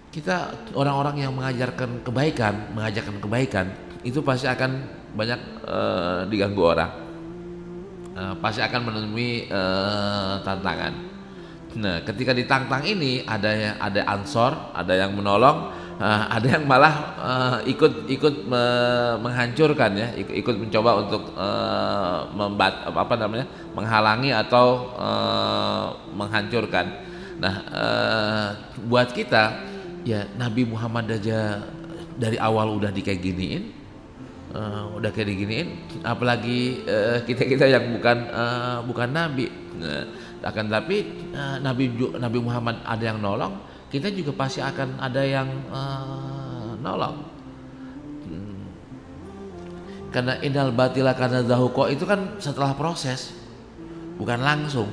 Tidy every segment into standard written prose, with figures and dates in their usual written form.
kita orang-orang yang mengajarkan kebaikan itu pasti akan banyak diganggu orang. Pasti akan menemui tantangan. Nah, ketika ditantang ini ada ansor, ada yang menolong, ada yang malah ikut menghancurkan ya, ikut mencoba untuk menghalangi atau menghancurkan. Nah, buat kita ya Nabi Muhammad aja dari awal udah kayak giniin, apalagi kita yang bukan nabi. Akan tapi Nabi Muhammad ada yang nolong, kita juga pasti akan ada yang nolong. Karena innal batila kana zahuqa itu kan setelah proses, bukan langsung.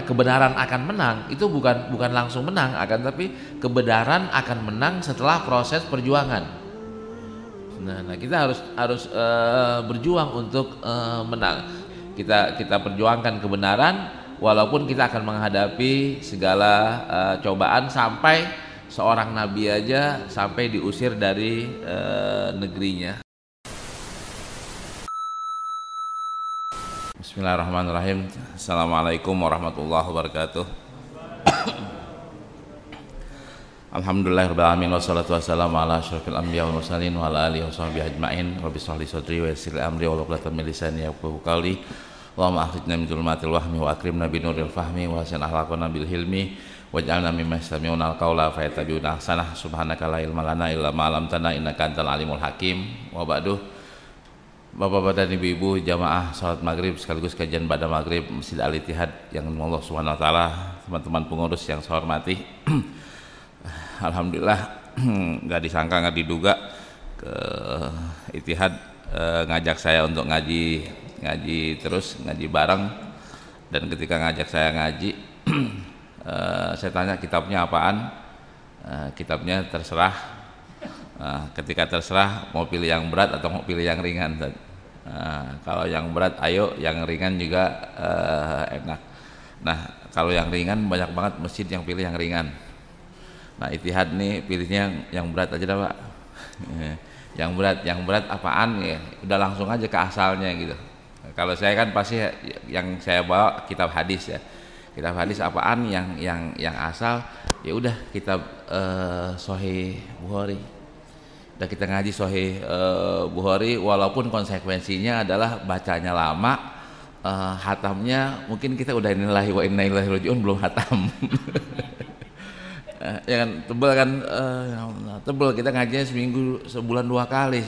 Kebenaran akan menang itu bukan langsung menang, akan tapi kebenaran akan menang setelah proses perjuangan. Nah kita harus berjuang untuk menang. Kita perjuangkan kebenaran walaupun kita akan menghadapi segala cobaan, sampai seorang nabi aja sampai diusir dari negerinya. Bismillahirrahmanirrahim. Assalamualaikum warahmatullahi wabarakatuh. Alhamdulillahirabbil alamin wassalatu wassalamu ala asyrofil anbiya wal mursalin wa ala alihi washabbihi ajmain. Rabbi shrah li sadri wa yassir li amri wa hlul 'uqdatam min lisani yafqahu qawli. Allahumma akhrijna min dhulumatil wahmi wa akrimna bi nuril fahmi wa hasin akhlaqana bil hilmi waj'alna mimman yastami'una al-qawla fayattabi'una ahsanah. Subhanaka la ilma lana illa ma 'allamtana innaka antal alimul hakim. Wa ba'du. Bapak-bapak dan ibu-ibu jamaah salat maghrib sekaligus kajian pada maghrib Masjid Al-Ittihad yang Allah Subhanahu wa taala, teman-teman pengurus yang saya hormati. Alhamdulillah nggak disangka, nggak diduga ke Ittihad ngajak saya untuk ngaji terus, ngaji bareng. Dan ketika ngajak saya ngaji, saya tanya kitabnya apaan. Kitabnya terserah. Ketika terserah mau pilih yang berat atau mau pilih yang ringan. Kalau yang berat ayo, yang ringan juga enak. Nah kalau yang ringan banyak banget masjid yang pilih yang ringan. Nah Ittihad nih pilihnya yang berat aja dah Pak. Yang berat apaan ya, udah langsung aja ke asalnya gitu. Kalau saya kan pasti yang saya bawa kitab hadis ya. Kitab hadis apaan yang asal, ya udah kitab Sahih Bukhari. Udah kita ngaji Sahih Bukhari, walaupun konsekuensinya adalah bacanya lama, hatamnya mungkin kita udah innalillahi wa inna ilaihi raji'un belum hatam. Ya kan tebel kita ngajinya sebulan dua kali.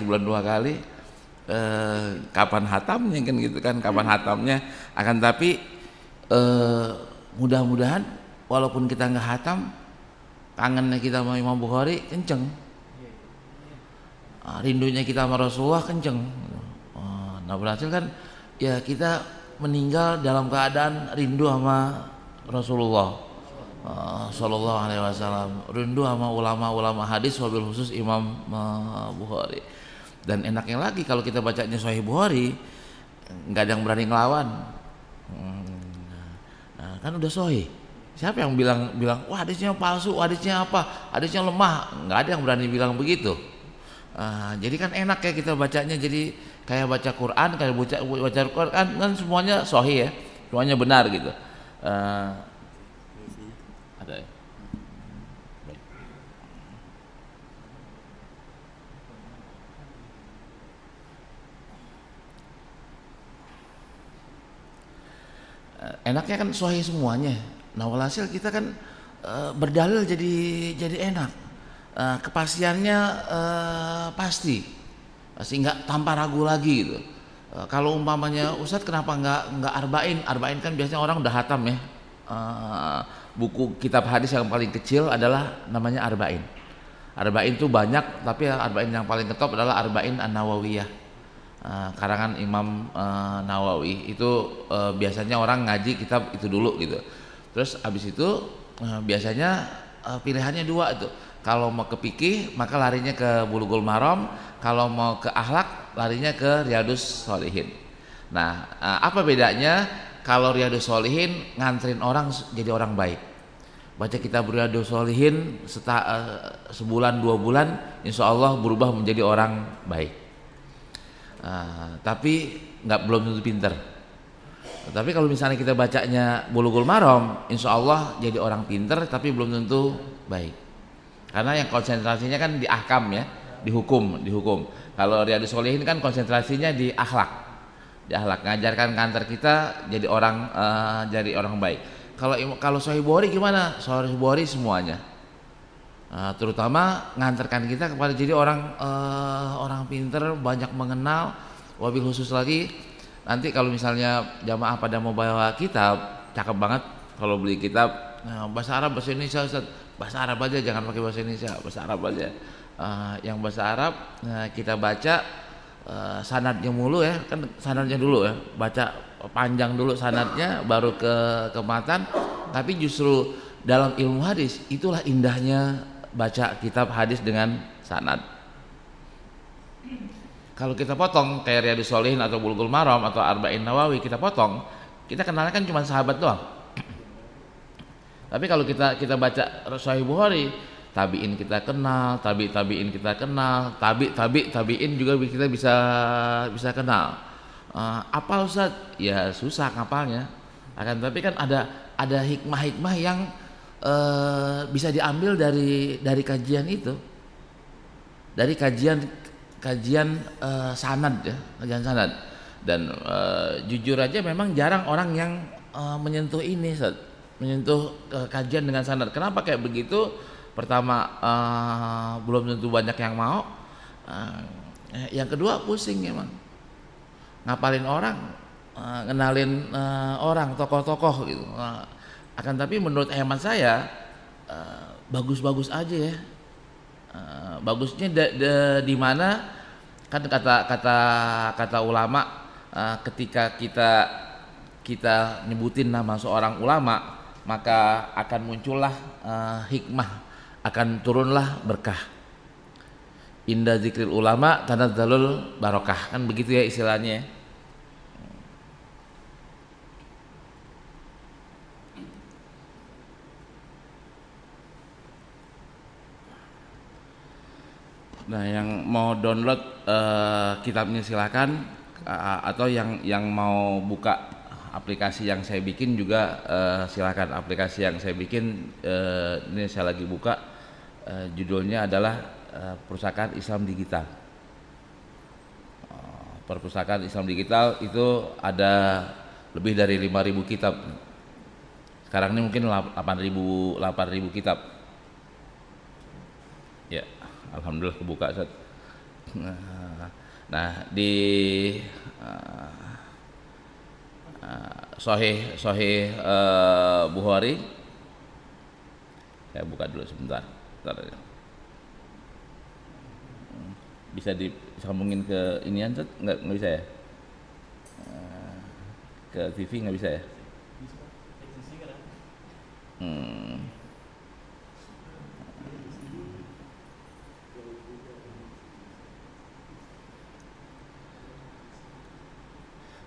Kapan hatamnya kan gitu kan, kapan hatamnya. Akan tapi mudah-mudahan walaupun kita nggak hatam, kangennya kita sama Imam Bukhari kenceng, rindunya kita sama Rasulullah kenceng. Nah berhasil kan ya kita meninggal dalam keadaan rindu sama Rasulullah Sallallahu Alaihi Wasallam, rindu sama ulama-ulama hadis, wabil khusus Imam Bukhari. Dan enaknya lagi kalau kita bacanya Sahih Bukhari, nggak ada yang berani ngelawan. Nah, kan udah Sahih. Siapa yang bilang wah hadisnya palsu, hadisnya apa, hadisnya lemah? Nggak ada yang berani bilang begitu. Jadi kan enak ya kita bacanya, jadi kayak baca Quran, kayak baca Quran kan semuanya Sahih ya, semuanya benar gitu. Ada ya? Enaknya kan sahih semuanya. Nah walhasil kita kan berdalil jadi enak. Kepastiannya pasti nggak tanpa ragu lagi gitu. Kalau umpamanya Ustadz kenapa nggak arba'in kan biasanya orang udah hatam ya. Buku kitab hadis yang paling kecil adalah namanya arba'in. Arba'in itu banyak, tapi arba'in yang paling ketop adalah arba'in an-Nawawiyah, karangan Imam Nawawi. Itu biasanya orang ngaji kitab itu dulu gitu. Terus habis itu biasanya pilihannya dua itu. Kalau mau ke fikih maka larinya ke Bulughul Maram, kalau mau ke akhlak larinya ke Riyadhus Shalihin. Nah, apa bedanya? Kalau Riyadhus Shalihin nganterin orang jadi orang baik. baca kitab Riyadhus Shalihin sebulan 2 bulan, insya Allah berubah menjadi orang baik. Tapi belum tentu pinter. Tapi kalau misalnya kita bacanya Bulughul Maram, insya Allah jadi orang pinter, tapi belum tentu baik. Karena yang konsentrasinya kan di ahkam ya, di hukum. Kalau Riyadhus Shalihin kan konsentrasinya di akhlak, ngajarkan kantor kita jadi orang baik. Kalau Sahih Bukhari gimana? Sahih Bukhari semuanya, terutama ngantarkan kita kepada jadi orang pinter, banyak mengenal. Wabil khusus lagi, nanti kalau misalnya jamaah pada mau bawa kitab, cakep banget kalau beli kitab bahasa Arab, bahasa Indonesia, Ustaz. Bahasa Arab aja, jangan pakai bahasa Indonesia, bahasa Arab aja. Yang bahasa Arab kita baca sanadnya mulu ya, kan sanadnya dulu ya, baca panjang dulu sanadnya baru ke matan. Tapi justru dalam ilmu hadis itulah indahnya baca kitab hadis dengan sanad. Kalau kita potong kayak Riyadhus Shalihin atau Bulughul Maram atau Arba'in Nawawi, kita potong, kita kenalnya kan cuma sahabat doang. Tapi kalau kita baca Sahih Bukhari, tabi'in kita kenal, tabi'in kita kenal, tabi'in juga kita bisa kenal. Apa Ustaz? Ya susah ngapalnya. Akan tapi kan ada hikmah-hikmah yang bisa diambil dari kajian itu, dari kajian sanad ya, kajian sanad. Dan jujur aja memang jarang orang yang menyentuh ini, Ustaz, menyentuh kajian dengan sanad. Kenapa kayak begitu? Pertama, belum tentu banyak yang mau. Yang kedua, pusing emang ngapalin orang, ngenalin orang, tokoh-tokoh gitu. Akan tapi menurut hemat saya bagus-bagus aja ya. Bagusnya di mana kan kata ulama, ketika kita nyebutin nama seorang ulama, maka akan muncullah hikmah, akan turunlah berkah. Inda zikril ulama tanazzalul barokah, kan begitu ya istilahnya. Nah, yang mau download kitabnya silakan, atau yang mau buka aplikasi yang saya bikin juga silakan. Aplikasi yang saya bikin ini saya lagi buka, judulnya adalah Perpustakaan Islam Digital. Perpustakaan Islam Digital itu ada lebih dari 5.000 kitab. Sekarang ini mungkin 8.000 kitab. Ya, alhamdulillah kebuka, Ustaz. Nah, di Sahih Bukhari, saya buka dulu sebentar. Bisa disambungin ke inian, Ustaz? Nggak bisa ya? Ke TV nggak bisa ya?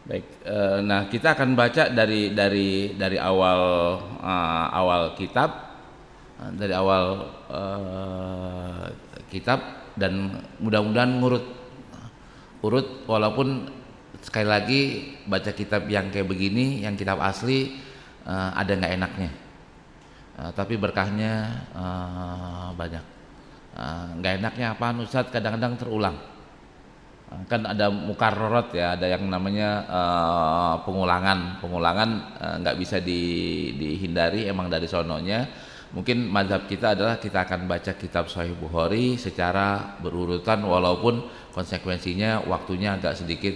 Baik, nah kita akan baca dari awal kitab, kitab, dan mudah-mudahan urut, walaupun sekali lagi baca kitab yang kayak begini, yang kitab asli ada nggak enaknya, tapi berkahnya banyak. Nggak enaknya apaan, Ustadz? Kadang-kadang terulang. Kan ada mukarrarot ya, ada yang namanya pengulangan nggak bisa dihindari, emang dari sononya. Mungkin mazhab kita adalah kita akan baca kitab Sahih Bukhari secara berurutan, walaupun konsekuensinya waktunya agak sedikit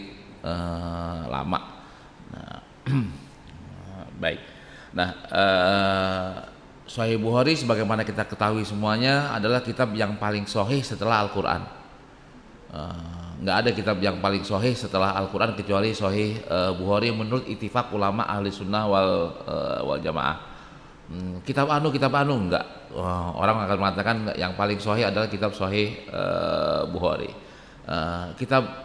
lama. Nah, baik. Nah, Sahih Bukhari sebagaimana kita ketahui semuanya adalah kitab yang paling sahih setelah Al-Quran. Nggak ada kitab yang paling sahih setelah Al-Quran kecuali Sahih Bukhari menurut ittifaq ulama ahli sunnah wal jamaah. Kitab anu enggak. Orang akan mengatakan yang paling sahih adalah kitab Sahih Bukhari. Kitab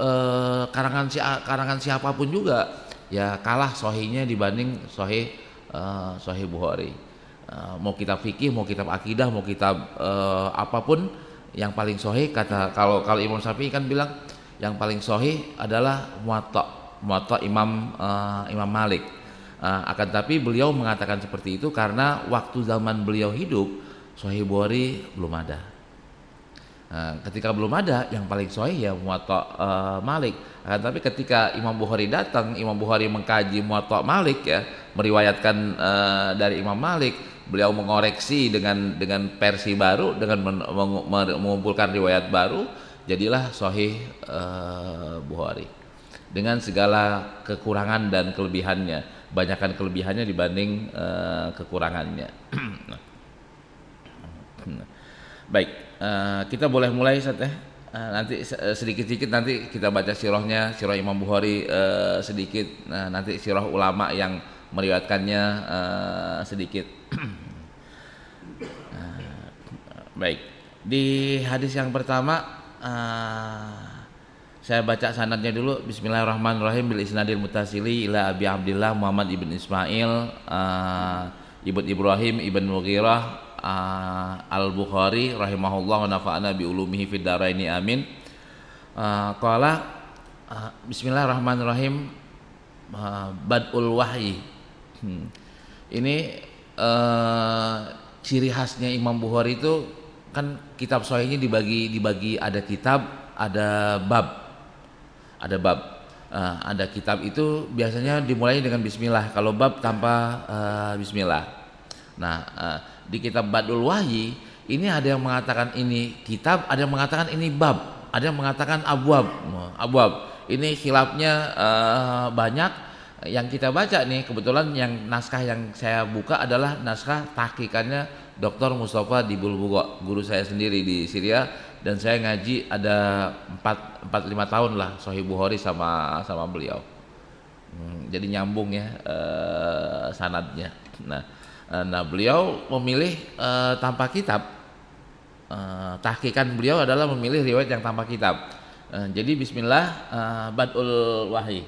karangan siapapun juga ya kalah sahihnya dibanding Sahih Bukhari. Mau kitab fikih, mau kitab akidah, mau kitab apapun, yang paling sahih kata kalau Imam Syafi'i kan bilang yang paling sahih adalah Muwatta Imam Malik. Akan tapi beliau mengatakan seperti itu karena waktu zaman beliau hidup Sahih Bukhari belum ada. Ketika belum ada, yang paling sahih ya Muwatta Malik. Tapi ketika Imam Bukhari datang, Imam Bukhari mengkaji Muwatta Malik ya, meriwayatkan dari Imam Malik, beliau mengoreksi dengan versi baru, dengan mengumpulkan riwayat baru, jadilah Sahih Bukhari dengan segala kekurangan dan kelebihannya, banyakkan kelebihannya dibanding kekurangannya. Baik, kita boleh mulai Ustaz ya. Nanti sedikit-sedikit nanti kita baca sirahnya, sirah Imam Bukhari sedikit, nanti sirah ulama yang meriwayatkannya sedikit. Baik, di hadis yang pertama saya baca sanadnya dulu. Bismillahirrahmanirrahim. Bil isnadil mutasili ila Abi Abdillah Muhammad ibn Ismail ibn Ibrahim ibn Mughirah Al-Bukhari rahimahullah wa nafa'ana bi ulumihi fid dharaini amin. Qala bismillahirrahmanirrahim. Badul wahyi. Ini ciri khasnya Imam Bukhari itu kan kitab sahihnya dibagi ada kitab, ada bab. Ada kitab itu biasanya dimulai dengan bismillah, kalau bab tanpa bismillah. Nah, di kitab Badul Wahyi ini ada yang mengatakan ini kitab, ada yang mengatakan ini bab, ada yang mengatakan abwab. Ini khilafnya banyak. Yang kita baca nih, kebetulan yang naskah yang saya buka adalah naskah tahqiqannya Dr. Mustafa Dibul Bugo, guru saya sendiri di Syria, dan saya ngaji ada 4-5 tahun lah Sahih Bukhari sama beliau. Jadi nyambung ya sanadnya. Nah beliau memilih tanpa kitab. Tahqiqan beliau adalah memilih riwayat yang tanpa kitab. Jadi bismillah, Badul Wahyi.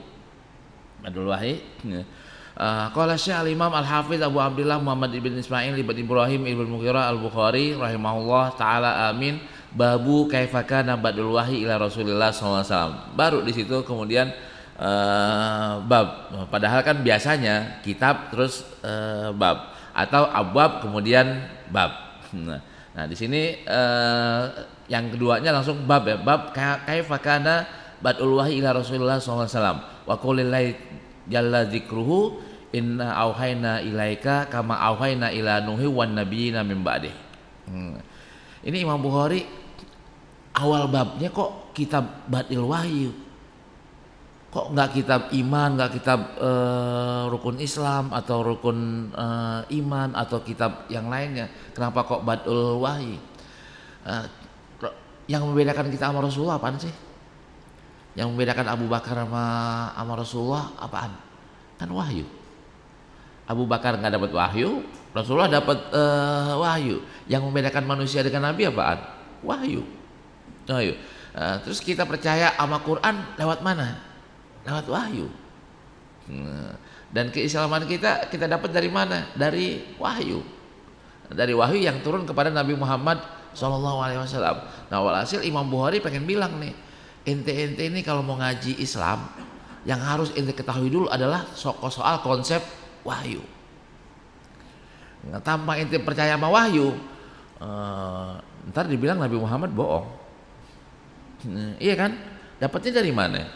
Qala Syekh Al-Imam Al-Hafiz Abu Abdillah Muhammad ibn Ismail ibn Ibrahim ibn Mughirah Al-Bukhari rahimahullah taala amin. Babu kaifa kana badul wahyi ila Rasulillah SAW. Baru di situ kemudian bab. Padahal kan biasanya kitab terus bab, atau abwab kemudian bab. Nah di sini yang keduanya langsung bab ya. Bab kaifa kana badul wahyi ila Rasulillah SAW. Wa qulillahi jalla dzikruhu inna auhayna ilaika kama auhayna ila nuhi wan nabiyina min ba'dih. Ini Imam Bukhari awal babnya kok kitab Badul Wahyi, kok nggak kitab iman, nggak kitab rukun Islam atau rukun iman atau kitab yang lainnya. Kenapa kok Badul Wahyi? Yang membedakan kita sama Rasulullah apaan sih? Yang membedakan Abu Bakar sama Rasulullah apaan? Kan wahyu. Abu Bakar nggak dapat wahyu, Rasulullah dapat wahyu. Yang membedakan manusia dengan Nabi apaan? Wahyu. Terus kita percaya sama Quran lewat mana? Lewat wahyu. Dan keislaman kita dapat dari mana? Dari wahyu. Dari wahyu yang turun kepada Nabi Muhammad SAW. Nah walhasil Imam Bukhari pengen bilang nih, ente ini kalau mau ngaji Islam, yang harus ente ketahui dulu adalah soal konsep wahyu. Tanpa ente percaya sama wahyu, ntar dibilang Nabi Muhammad bohong. Iya kan? Dapatnya dari mana?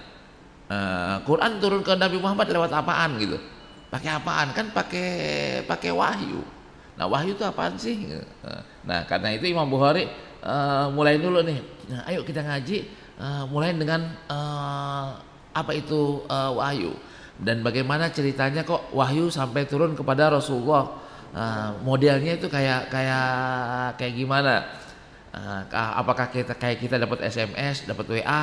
Quran turun ke Nabi Muhammad lewat apaan gitu? Pakai apaan? Kan pakai wahyu. Nah wahyu itu apaan sih? Nah karena itu Imam Bukhari mulai dulu nih. Nah, ayo kita ngaji. Mulai dengan apa itu wahyu dan bagaimana ceritanya kok wahyu sampai turun kepada Rasulullah. Modelnya itu kayak gimana? Apakah kita dapat SMS, dapat WA,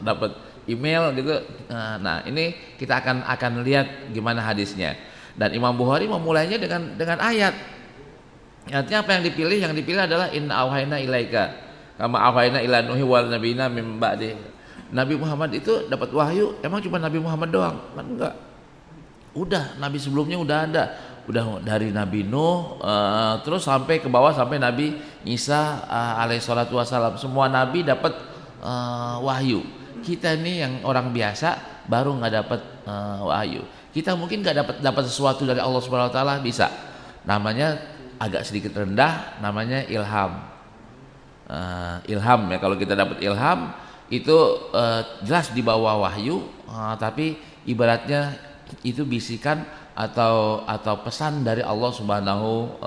dapat email gitu? Nah ini kita akan lihat gimana hadisnya. Dan Imam Bukhari memulainya dengan ayat. Artinya apa yang dipilih? Yang dipilih adalah inna auhayna ilaika kama auhayna ila nuhi wal nabiyina min ba'di. Nabi Muhammad itu dapat wahyu, emang cuma Nabi Muhammad doang? Kan enggak. Udah, nabi sebelumnya udah ada. udah dari Nabi Nuh terus sampai ke bawah sampai Nabi Isa alaihissalatu wassalam. Semua nabi dapat wahyu. Kita ini yang orang biasa baru nggak dapat wahyu. Kita mungkin nggak dapat sesuatu dari Allah Subhanahu Wa Taala, bisa. Namanya agak sedikit rendah, namanya ilham. Ilham ya, kalau kita dapat ilham itu jelas di bawah wahyu, tapi ibaratnya itu bisikan atau pesan dari Allah Subhanahu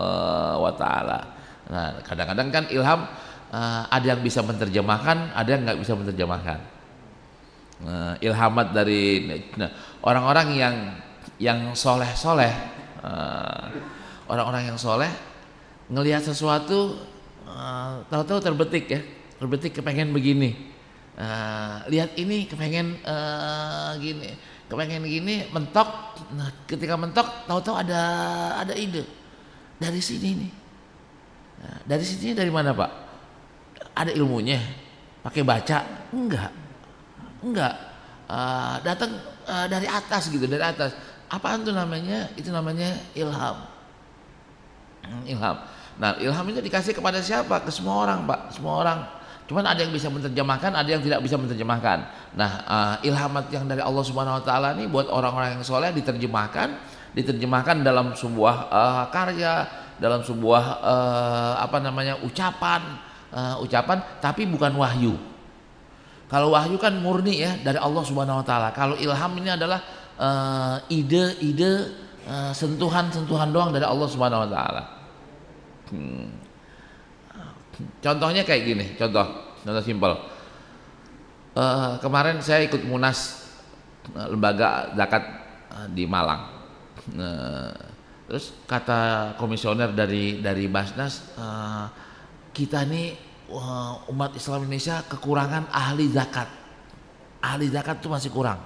wa Ta'ala. Nah, kadang-kadang kan ilham ada yang bisa menerjemahkan, ada yang nggak bisa menerjemahkan. Ilhamat dari orang-orang yang soleh, orang-orang yang soleh ngelihat sesuatu, tahu-tahu terbetik kepengen begini. Lihat ini kepengen gini, mentok. Nah, ketika mentok tahu-tahu ada ide dari sini nih. Nah, dari sini dari mana, Pak? Ada ilmunya? Pakai baca? Enggak. Datang dari atas gitu, dari atas. Apaan tuh namanya? Itu namanya ilham. Ilham. Nah, ilham itu dikasih kepada siapa? Ke semua orang, Pak. Semua orang. Cuman ada yang bisa menerjemahkan, ada yang tidak bisa menerjemahkan. Nah, ilhamat yang dari Allah Subhanahu Wa Taala ini buat orang-orang yang soleh diterjemahkan dalam sebuah karya, dalam sebuah ucapan, tapi bukan wahyu. Kalau wahyu kan murni ya dari Allah Subhanahu Wa Taala. Kalau ilham ini adalah ide-ide, sentuhan-sentuhan doang dari Allah Subhanahu Wa Taala. Contohnya kayak gini, contoh simpel. Kemarin saya ikut munas lembaga zakat di Malang. Terus kata komisioner dari Basnas, kita ini umat Islam Indonesia kekurangan ahli zakat. Ahli zakat itu masih kurang.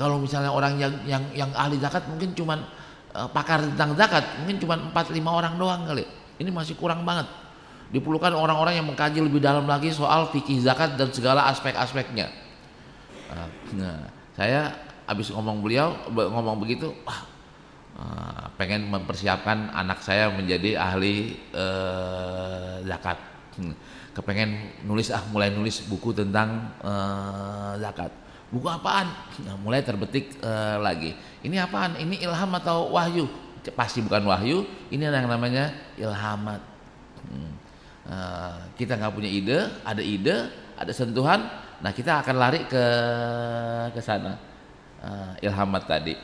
Kalau misalnya orang yang ahli zakat mungkin cuman pakar tentang zakat mungkin cuma 4-5 orang doang kali. Ini masih kurang banget. Diperlukan orang-orang yang mengkaji lebih dalam lagi soal fikih zakat dan segala aspek-aspeknya. Nah, saya habis ngomong begitu, pengen mempersiapkan anak saya menjadi ahli zakat. Kepengen mulai nulis buku tentang zakat. Buku apaan? Nah, mulai terbetik lagi. Ini apaan? Ini ilham atau wahyu? Pasti bukan wahyu. Ini yang namanya ilhamat. Kita nggak punya ide, ada sentuhan. Nah, kita akan lari ke sana. Ilhamat tadi.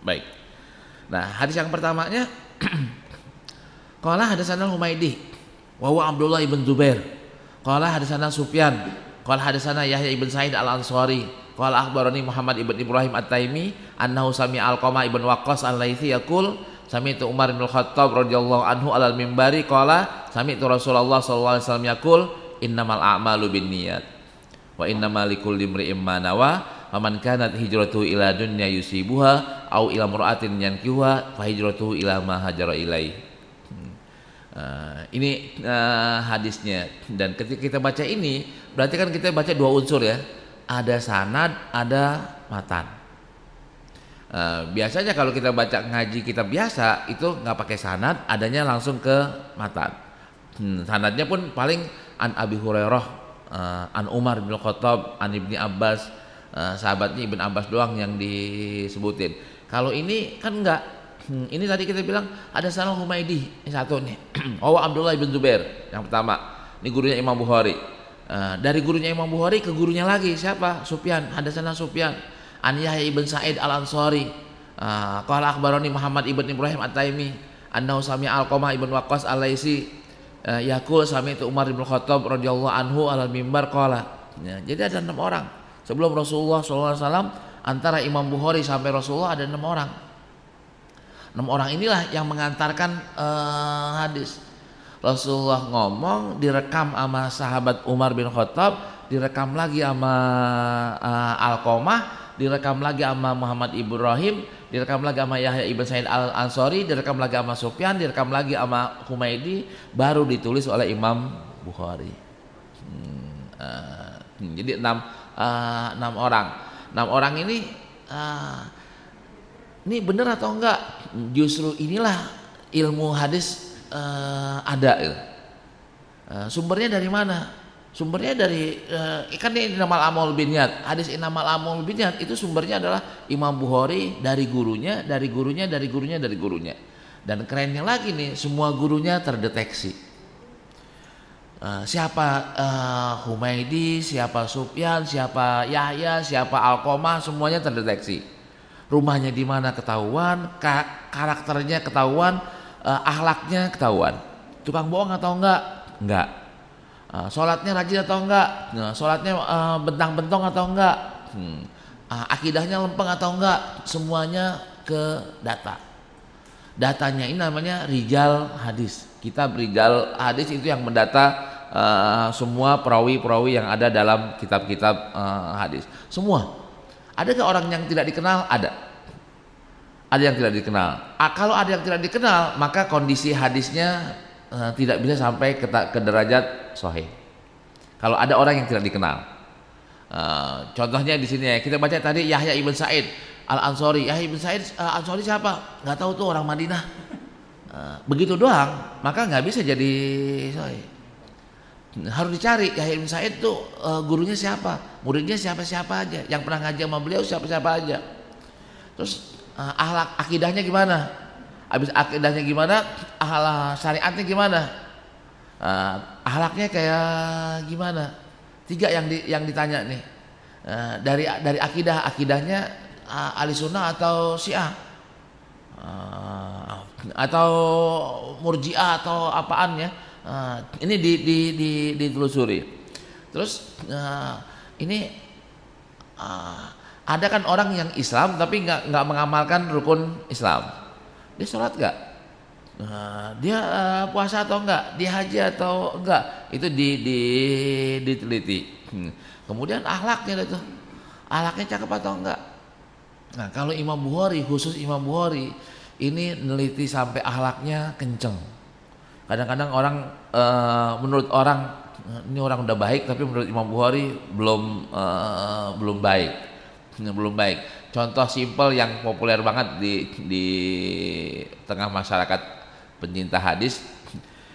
Baik. Nah, hadis yang pertamanya qala hadatsana Humaydi wa huwa Abdullah ibn Zubair. Qala hadatsana Sufyan, qala hadatsana Yahya ibn Sa'id al-Ansari, qala akhbarani Muhammad ibn Ibrahim at-Taimi annahu sami'a Alqamah ibn Waqqas al-Laitsi yaqul sami'tu Umar bin Khattab radhiyallahu anhu alal mimbari qala sami'tu Rasulullah sallallahu alaihi wasallam yaqul innamal a'malu binniyat wa innamal likulli imri'in ma nawa faman kanat hijratuhu ila dunya yusibuha au ila mar'atin yankihuha fa hijratuhu ila ma hajara ilaihi. Ini hadisnya, dan ketika kita baca ini berarti kan kita baca dua unsur ya, ada sanad, ada matan. Biasanya kalau kita baca ngaji kitab biasa itu nggak pakai sanad, adanya langsung ke matan. Sanadnya pun paling an Abi Hurairah, an Umar bin Khattab, an Ibni Abbas, sahabatnya Ibn Abbas doang yang disebutin. Kalau ini kan enggak. Ini tadi kita bilang ada sanad Humaydi, ini satu nih. Abdullah bin Zubair yang pertama. Ini gurunya Imam Bukhari. Dari gurunya Imam Bukhari ke gurunya lagi siapa? Sufyan, hadatsana Sufyan. An Yahya ibn Sa'id al-Ansari, qala akhbarani Muhammad ibn Ibrahim at-Taimi annahu sami'a Alqamah ibn Waqqas al-Laitsi yaqul sami'tu Umar bin Khattab radhiyallahu anhu alal mimbar qala. Ya, jadi ada 6 orang. Sebelum Rasulullah SAW, antara Imam Bukhari sampai Rasulullah ada 6 orang. 6 orang inilah yang mengantarkan hadis. Rasulullah ngomong, direkam sama sahabat Umar bin Khattab, direkam lagi sama Alqamah, direkam lagi sama Muhammad Ibrahim, direkam lagi sama Yahya ibn Sa'id al-Ansari, direkam lagi sama Sufyan, direkam lagi sama Humaydi, baru ditulis oleh Imam Bukhari. Jadi 6 orang. 6 orang ini ini benar atau enggak? Justru inilah ilmu hadis ada. Gitu. Sumbernya dari mana? Sumbernya dari kan ini Innamal A'malu Binniyat. Hadis Innamal A'malu Binniyat itu sumbernya adalah Imam Bukhari dari gurunya, dari gurunya, dari gurunya, dari gurunya. Dan kerennya lagi nih, semua gurunya terdeteksi. Siapa Humaidi, siapa Sufyan, siapa Yahya, siapa Alqamah, semuanya terdeteksi. Rumahnya di mana ketahuan, karakternya ketahuan, akhlaknya ketahuan. Tukang bohong atau enggak? Enggak. Sholatnya rajin atau enggak? Sholatnya bentang-bentong atau enggak? Akidahnya lempeng atau enggak? Semuanya ke data. Datanya ini namanya rijal hadis. Kitab rijal hadis itu yang mendata semua perawi-perawi yang ada dalam kitab-kitab hadis. Semua. Adakah orang yang tidak dikenal? Ada. Ada yang tidak dikenal. Kalau ada yang tidak dikenal, maka kondisi hadisnya tidak bisa sampai ke derajat sahih. Kalau ada orang yang tidak dikenal. Contohnya di sini ya, kita baca tadi Yahya ibn Sa'id Al-Ansori. Yahya ibn Sa'id Al-Ansori siapa? Nggak tahu tuh, orang Madinah. Begitu doang, maka nggak bisa jadi sahih. Harus dicari Yahya ibn Sa'id tuh gurunya siapa, muridnya siapa-siapa aja, yang pernah ngaji sama beliau siapa-siapa aja. Terus akhlak akidahnya gimana? Habis akidahnya gimana? Akhlak syariatnya gimana? Akhlaknya kayak gimana? 3 yang ditanya nih. Dari akidahnya ahli sunnah atau syiah, atau murjiah atau apaan ya. Ini ditelusuri. Terus ini ada kan orang yang Islam tapi nggak mengamalkan rukun Islam. Dia sholat nggak? Dia puasa atau enggak? Dia haji atau enggak? Itu diteliti. Kemudian akhlaknya itu, akhlaknya cakep atau enggak? Nah, kalau Imam Bukhari, khusus Imam Bukhari ini neliti sampai akhlaknya kenceng. Kadang-kadang orang menurut orang ini orang udah baik, tapi menurut Imam Bukhari belum baik. Belum baik. Contoh simpel yang populer banget di tengah masyarakat pencinta hadis,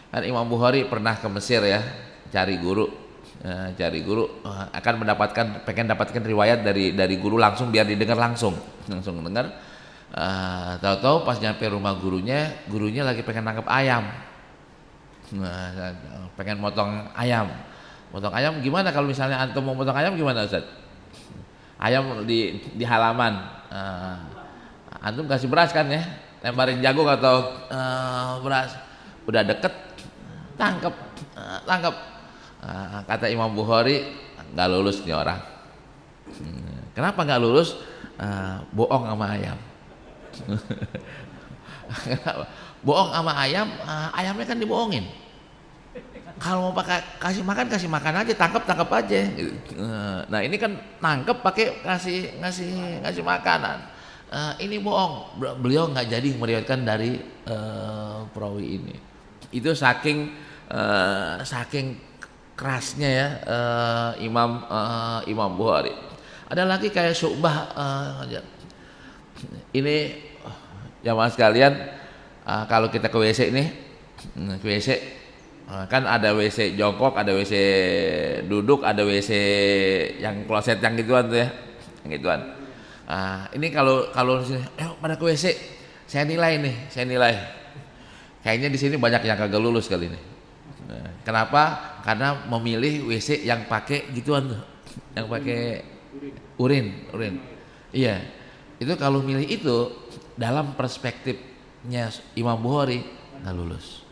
kan Imam Bukhari pernah ke Mesir ya, cari guru, akan pengen dapatkan riwayat dari guru langsung biar didengar langsung dengar. Tahu-tahu pas nyampe rumah gurunya lagi pengen nangkep ayam. Pengen motong ayam. Motong ayam gimana, kalau misalnya antum mau motong ayam gimana Ustaz? Ayam di halaman, antum kasih beras kan ya, lemparin jagung atau beras, udah deket tangkep. Kata Imam Bukhari, nggak lulus nih orang. Kenapa nggak lulus? Bohong sama ayam. Bohong sama ayam, ayamnya kan dibohongin. Kalau mau kasih makan aja, tangkap aja. Nah ini kan nangkep pakai ngasih makanan. Ini bohong. Beliau nggak jadi meriwayatkan dari perawi ini. Itu saking kerasnya ya Imam Bukhari. Ada lagi kayak Syu'bah. Ini jamaah sekalian, kalau kita ke WC nih, kan ada WC jongkok, ada WC duduk, ada WC yang kloset yang gituan tuh ya, yang gituan. Ini kalau pada ke WC, saya nilai. Kayaknya di sini banyak yang kagak lulus kali ini. Kenapa? Karena memilih WC yang pakai gituan tuh, yang pakai urin. Iya, itu kalau milih itu dalam perspektifnya Imam Bukhari nggak lulus.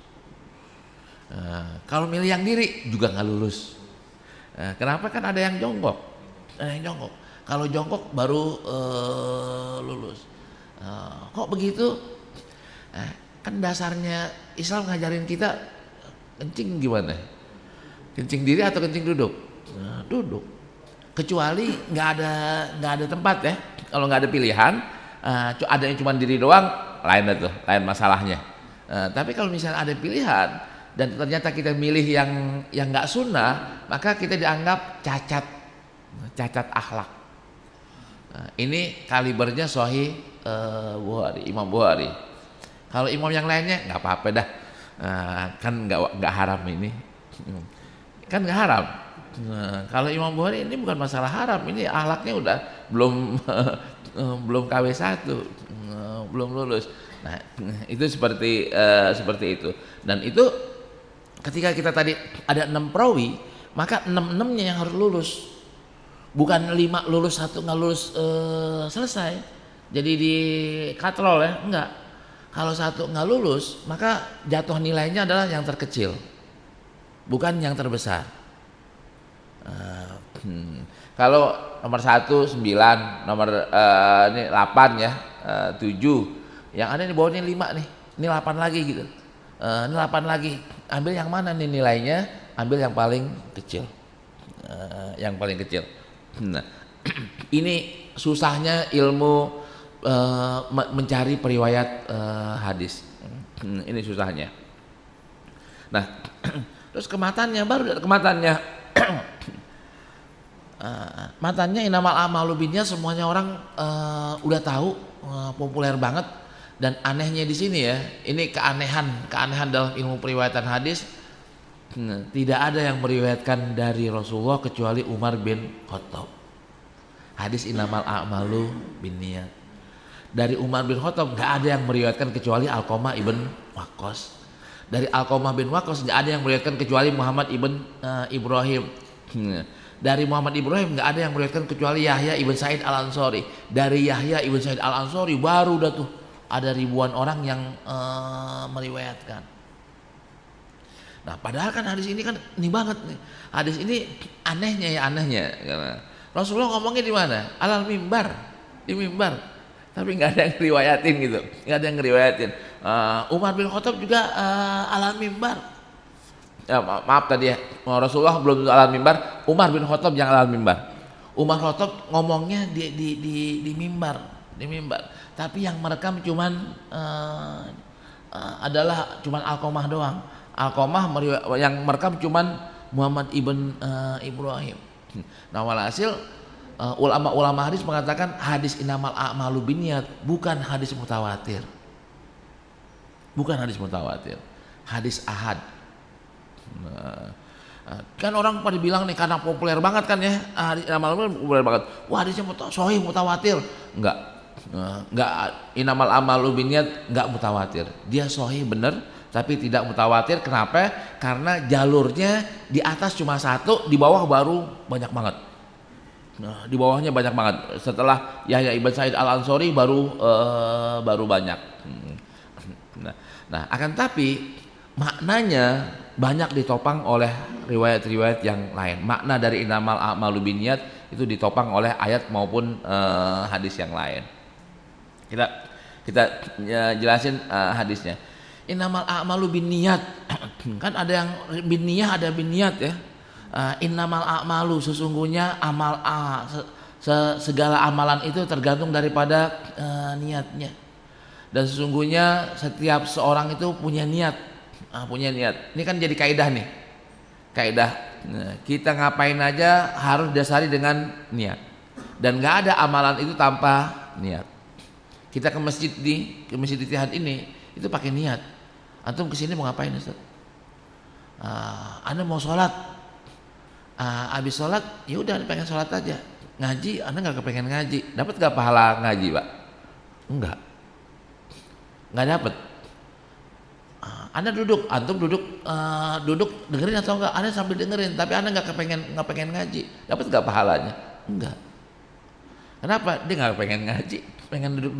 Kalau milih yang diri juga nggak lulus. Kenapa? Kan ada yang jongkok. Kalau jongkok baru lulus. Kok begitu? Kan dasarnya Islam ngajarin kita kencing gimana? Kencing diri atau kencing duduk? Duduk. Kecuali nggak ada tempat ya. Kalau nggak ada pilihan, ada yang cuma diri doang, lain masalahnya. Tapi kalau misalnya ada pilihan dan ternyata kita milih yang nggak sunnah, maka kita dianggap cacat akhlak. Nah, ini kalibernya Sahih Bukhari, Imam Bukhari. Kalau imam yang lainnya nggak apa-apa dah, kan nggak haram ini, kan nggak haram. Nah, kalau Imam Bukhari ini bukan masalah haram, ini akhlaknya udah belum belum KW1, belum lulus. Nah, itu seperti itu. Dan itu ketika kita tadi ada 6 perawi, maka 6-6-nya yang harus lulus. Bukan 5 lulus, 1 nggak lulus selesai. Jadi di katrol ya, enggak. Kalau 1 nggak lulus, maka jatuh nilainya adalah yang terkecil, bukan yang terbesar. Kalau nomor 1 9, nomor ini 8 ya, 7. Yang ada di bawahnya 5 nih. Ini 8 lagi gitu. Ini 8 lagi. Ambil yang mana nih nilainya? Ambil yang paling kecil. Yang paling kecil. Nah, ini susahnya ilmu mencari periwayat hadis. Ini susahnya. Nah, terus kematannya baru kematannya. Matanya inamal a'malu binniyat, semuanya orang udah tahu, populer banget. Dan anehnya di sini ya, ini keanehan dalam ilmu periwayatan hadis. Tidak ada yang meriwayatkan dari Rasulullah kecuali Umar bin Khattab. Hadis inamal a'malu binniyat. Dari Umar bin Khattab nggak ada yang meriwayatkan kecuali Alqamah ibn Waqqas. Dari Alqamah bin Waqqas nggak ada yang meriwayatkan kecuali Muhammad ibn Ibrahim. Dari Muhammad Ibrahim nggak ada yang meriwayatkan kecuali Yahya ibn Sa'id al-Ansari. Dari Yahya ibn Sa'id al-Ansari baru dah tuh ada ribuan orang yang meriwayatkan. Nah, padahal kan hadis ini kan ini banget nih. Hadis ini anehnya. Rasulullah ngomongnya di mana? Alal mimbar, di mimbar. Tapi nggak ada yang riwayatin gitu, nggak ada yang riwayatin. Umar bin Khattab juga alal mimbar. Ya, maaf tadi ya, Rasulullah belum alal mimbar, Umar bin Khattab yang alal mimbar. Umar Khattab ngomongnya di mimbar, Tapi yang merekam adalah cuman Alqamah doang. Alqamah yang merekam cuman Muhammad ibn Ibrahim. Nah, walhasil ulama-ulama hadis mengatakan hadis inamal a'malu binniyat bukan hadis mutawatir. Hadis ahad. Nah, kan orang pada bilang nih karena populer banget kan ya, hadis inamal populer banget. Wah, hadisnya sahih mutawatir. Enggak, inamal a'malu binniyat enggak mutawatir. Dia sahih bener tapi tidak mutawatir. Kenapa? Karena jalurnya di atas cuma 1, di bawah baru banyak banget. Nah, di bawahnya banyak banget. Setelah Yahya ibn Sa'id al-Ansari baru banyak. Nah, akan tapi maknanya banyak ditopang oleh riwayat-riwayat yang lain. Makna dari inamal a'malu binniyat itu ditopang oleh ayat maupun hadis yang lain. Kita jelasin hadisnya. Inamal a'malu binniyat. Kan ada yang binniyah, ada binniyat ya. Innamal a'malu, sesungguhnya segala amalan itu tergantung daripada niatnya. Dan sesungguhnya setiap seorang itu punya niat. Ini kan jadi kaidah nih. Kaidah. Kita ngapain aja harus dasari dengan niat. Dan nggak ada amalan itu tanpa niat. Kita ke masjid Ittihad ini itu pakai niat. Antum kesini mau ngapain, Ustaz? Anda mau sholat. Habis sholat, ya udah pengen sholat aja. Ngaji, Anda nggak kepengen ngaji. Dapat nggak pahala ngaji, Pak? Enggak dapat. Anda antum duduk dengerin atau enggak? Anda sambil dengerin, tapi Anda nggak pengen ngaji. Dapat nggak pahalanya? Enggak. Kenapa? Dia nggak pengen ngaji, pengen duduk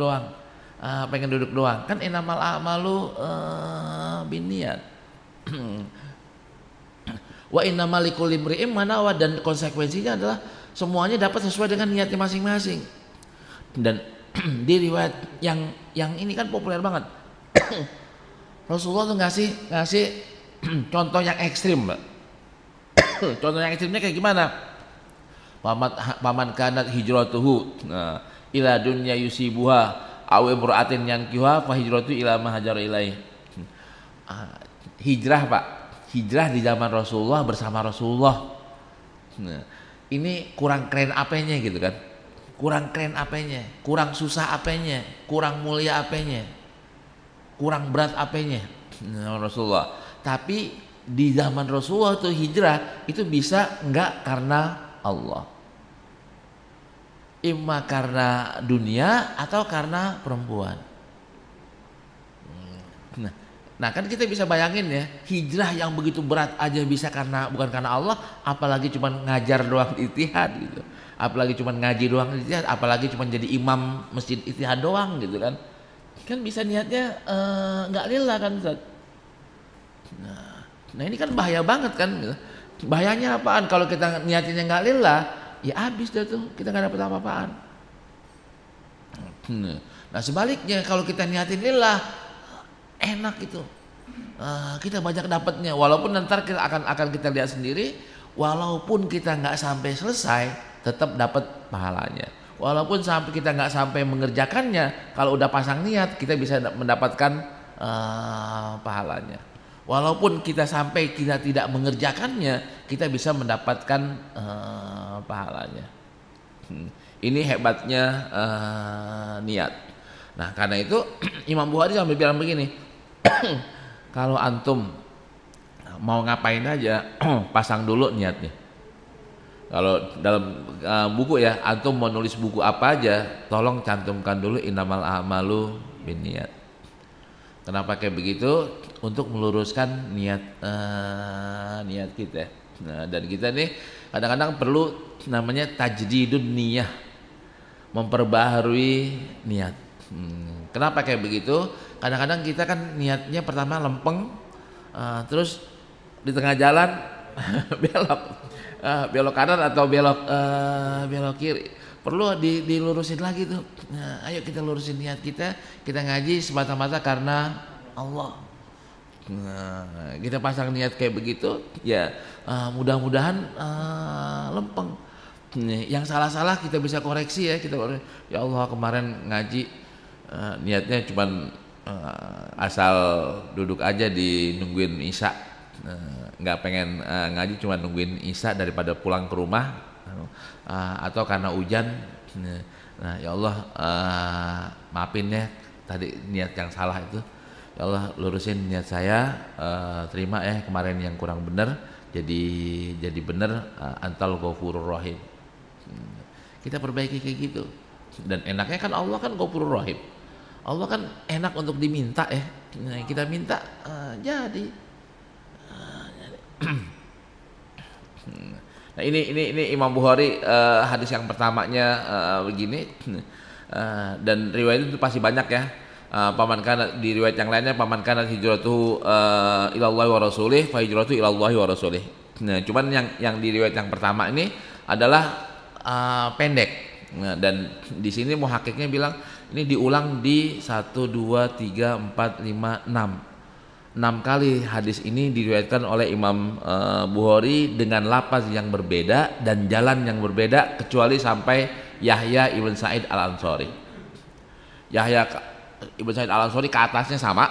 doang. Kan inamal a'malu binniyat. Wa innamal likulli imri'in ma nawa, dan konsekuensinya adalah semuanya dapat sesuai dengan niatnya masing-masing. Dan di riwayat yang ini kan populer banget. Rasulullah tuh ngasih contoh yang ekstrim, Mbak. Contoh yang ekstrimnya kayak gimana? Paman kanat hijratuhu ila dunya yusibuha aw imra'atin yankiha fa hijratu ila ma hajara ilaih. Hijrah, Pak. Hijrah di zaman Rasulullah bersama Rasulullah. Nah, ini kurang keren apanya gitu kan? kurang keren apanya, kurang susah apanya, kurang mulia apanya, kurang berat apanya Rasulullah. Tapi di zaman Rasulullah tuh hijrah itu bisa enggak karena Allah, imma karena dunia atau karena perempuan. Nah kan kita bisa bayangin ya, hijrah yang begitu berat aja bisa karena bukan karena Allah, apalagi cuma ngajar doang ijtihad gitu, apalagi cuma ngaji doang ijtihad, apalagi cuma jadi imam masjid ijtihad doang gitu kan. Kan bisa niatnya nggak lillah kan Ustaz. Nah ini kan bahaya banget kan gitu. Bahayanya apaan kalau kita niatnya nggak lillah, ya habis dah tuh, kita nggak dapat apa-apaan. Nah sebaliknya kalau kita niatin lillah, enak itu, kita banyak dapatnya. Walaupun nanti kita akan kita lihat sendiri, walaupun kita nggak sampai selesai, tetap dapat pahalanya. Walaupun sampai kita nggak sampai mengerjakannya, kalau udah pasang niat kita bisa mendapatkan pahalanya. Walaupun kita sampai kita tidak mengerjakannya, kita bisa mendapatkan pahalanya. Ini hebatnya niat. Nah karena itu Imam Bukhari sampai bilang begini, kalau antum mau ngapain aja pasang dulu niatnya. Kalau dalam buku ya, antum mau nulis buku apa aja, tolong cantumkan dulu innamal a'malu binniyat. Kenapa kayak begitu? Untuk meluruskan niat kita. Nah, dan kita nih kadang-kadang perlu namanya tajdidun niyah, memperbaharui niat. Kenapa kayak begitu? Kadang-kadang kita kan niatnya pertama lempeng, terus di tengah jalan belok kanan atau belok kiri, perlu dilurusin lagi tuh. Nah, ayo kita lurusin niat kita ngaji semata-mata karena Allah. Nah, kita pasang niat kayak begitu, ya mudah-mudahan lempeng. Yang salah-salah kita bisa koreksi ya, ya Allah kemarin ngaji niatnya cuman asal duduk aja di nungguin isya, nggak pengen ngaji, cuma nungguin isya daripada pulang ke rumah, atau karena hujan. Nah ya Allah maafin ya tadi niat yang salah itu, ya Allah lurusin niat saya, terima ya kemarin yang kurang benar jadi benar, antal ghafurur rahim. Kita perbaiki kayak gitu. Dan enaknya kan Allah kan ghafurur rahim, Allah kan enak untuk diminta ya. Nah, kita minta jadi. Nah ini Imam Bukhari, hadis yang pertamanya begini, dan riwayat itu pasti banyak ya. Paman kana, di riwayat yang lainnya paman kana hijratuhu ilallahi wa rasulih fa hijratuhu ilallahi wa rasulih. Nah, cuman yang di riwayat yang pertama ini adalah pendek. Nah, dan di sini muhakiknya bilang ini diulang di 1 2 3 4 5 6 kali hadis ini diriwayatkan oleh Imam Bukhari dengan lafaz yang berbeda dan jalan yang berbeda, kecuali sampai Yahya ibn Sa'id al-Ansari. Yahya ibn Sa'id al-Ansari ke atasnya sama,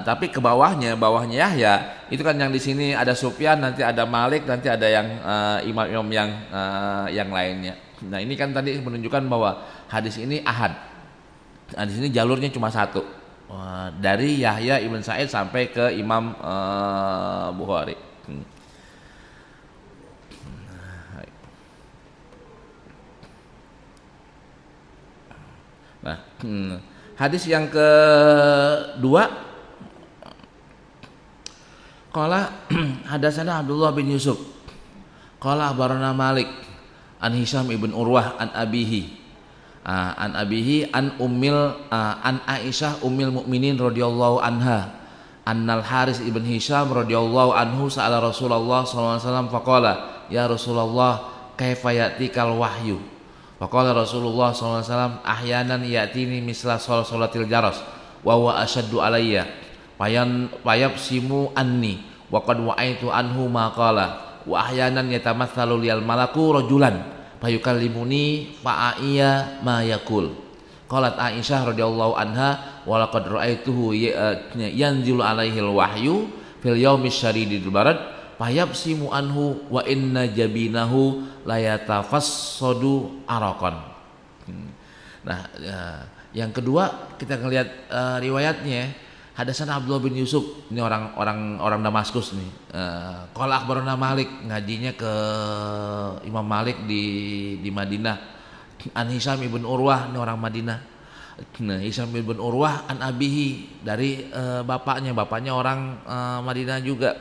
tapi ke bawahnya Yahya itu kan yang di sini ada Sufyan, nanti ada Malik, nanti ada yang imam-imam yang lainnya. Nah ini kan tadi menunjukkan bahwa hadis ini ahad. Hadis ini jalurnya cuma satu, dari Yahya ibn Sa'id sampai ke Imam Bukhari. Nah, hadis yang kedua, qala hadatsana Abdullah bin Yusuf qala akhbarana Malik an Hisham ibn Urwah an abihi an Aisyah ummil mukminin radhiyallahu anha annal Haris ibn Hisham radhiyallahu anhu sa'ala Rasulullah sallallahu alaihi wasallam faqala ya Rasulullah kaifa ya'tikal wahyu faqala Rasulullah sallallahu alaihi wasallam ahyanan ya'tini misla salatil jaras wa huwa ashaddu alayya fayabsimu anni wa qad wa'aitu anhu ma qala wa ahyanan yatamatsalu liyal malaku rajulan fayukallimuni fa'aiya ma yakul. Qalat Aisyah radhiyallahu anha wa laqad ra'aituhu yanzilu alaihi alwahyu fil yaumis syadidil barad fayabsimu anhu wa inna jabinahu la yatafassadu araqan. Nah, yang kedua kita ngelihat riwayatnya, hadatsana Abdullah bin Yusuf, ini orang Damaskus nih. Qala akhbarana Malik, ngajinya ke Imam Malik di Madinah. An Hisam ibn Urwah, ini orang Madinah. Nah, Hisam ibn Urwah an abihi, dari bapaknya orang Madinah juga.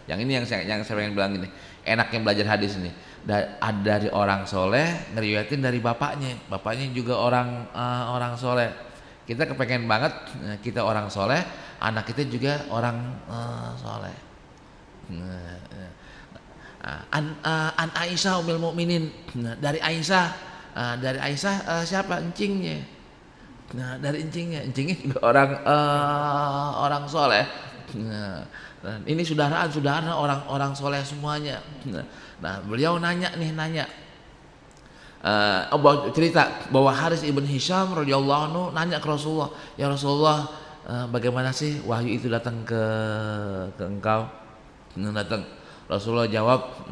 Yang ini yang saya pengen bilang ini, enaknya belajar hadis ini. Dari orang soleh ngeriwayatin dari bapaknya juga orang soleh. Kita kepengen banget kita orang soleh, anak kita juga orang soleh. An Aisyah ummul mukminin, dari Aisyah siapa encingnya? Nah, dari encingnya juga orang soleh. Nah, ini saudara orang soleh semuanya. Nah, beliau nanya, cerita bahwa Haris ibn Hisham radhiyallahu anhu nanya ke Rasulullah, ya Rasulullah, bagaimana sih wahyu itu datang ke engkau? Datang. Rasulullah jawab,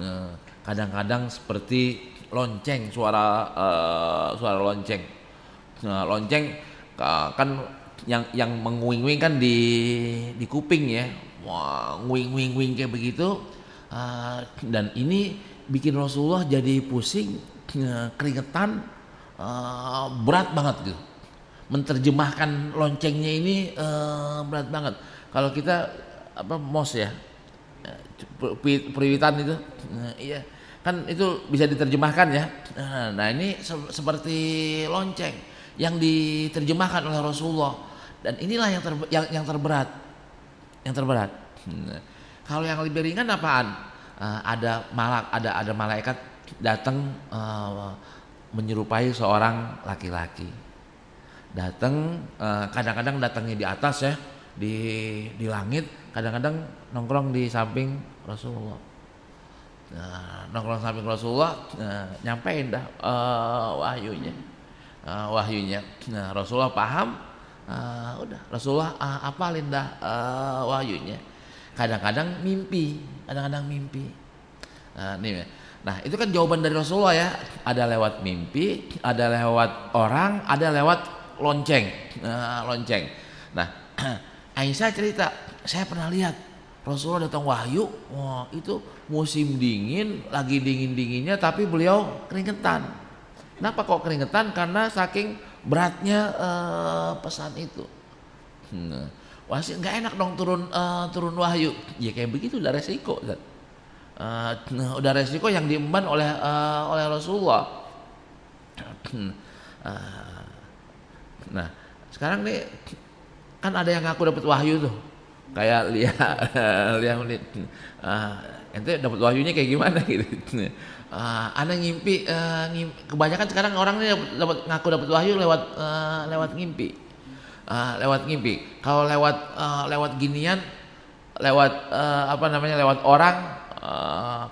kadang-kadang seperti lonceng, suara lonceng. Nah, lonceng kan yang menguing-uing kan di kuping ya, wah, nguing-nguing kayak begitu. Dan ini bikin Rasulullah jadi pusing, keringetan, berat banget gitu. Menerjemahkan loncengnya ini berat banget. Kalau kita mos ya, periwitan itu, iya kan itu bisa diterjemahkan ya. Nah ini seperti lonceng yang diterjemahkan oleh Rasulullah, dan inilah yang terberat. Kalau yang lebih ringan apaan? Ada malaikat datang menyerupai seorang laki-laki. Datang, kadang-kadang datangnya di atas ya, di langit, kadang-kadang nongkrong di samping Rasulullah. Nongkrong samping Rasulullah, nyampein dah wahyunya. Nah, Rasulullah paham, udah Rasulullah apalin dah wahyunya. Kadang-kadang mimpi. Nah, itu kan jawaban dari Rasulullah ya. Ada lewat mimpi, ada lewat orang, ada lewat lonceng. Nah, Aisyah cerita, saya pernah lihat Rasulullah datang wahyu, wah itu musim dingin, lagi dingin-dinginnya, tapi beliau keringetan. Kenapa kok keringetan? Karena saking beratnya pesan itu. Wah, nggak enak dong turun wahyu. Ya kayak begitu, udah resiko. Udah resiko yang diemban oleh Rasulullah. Nah, sekarang nih kan ada yang ngaku dapat wahyu tuh, kayak lihat ente dapat wahyunya kayak gimana gitu. Ana ngimpi, kebanyakan sekarang orang ini ngaku dapat wahyu lewat ngimpi. Kalau lewat ginian, lewat lewat orang,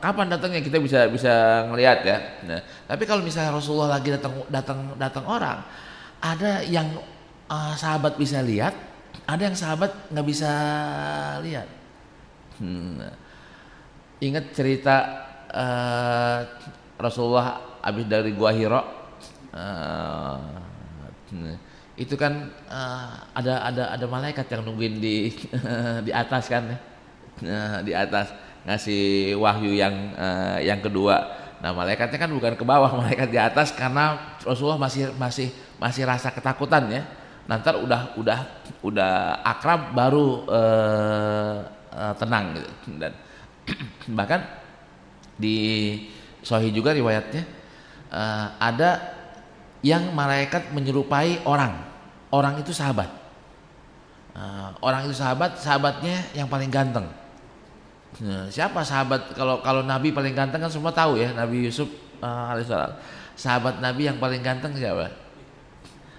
kapan datangnya kita bisa ngelihat ya. Nah, tapi kalau misalnya Rasulullah lagi datang orang, ada yang sahabat bisa lihat, ada yang sahabat nggak bisa lihat. Ingat cerita Rasulullah habis dari Gua Hira, itu kan ada malaikat yang nungguin di atas kan ya, di atas ngasih wahyu yang kedua. Nah, malaikatnya kan bukan ke bawah, malaikat di atas, karena Rasulullah masih rasa ketakutan ya. Nanti udah akrab baru tenang gitu. Dan bahkan di Sahih juga riwayatnya, ada yang malaikat menyerupai orang itu sahabat. Orang itu sahabatnya yang paling ganteng. Nah, siapa sahabat? Kalau Nabi paling ganteng kan semua tahu ya, Nabi Yusuf alaihissalam. Sahabat Nabi yang paling ganteng siapa?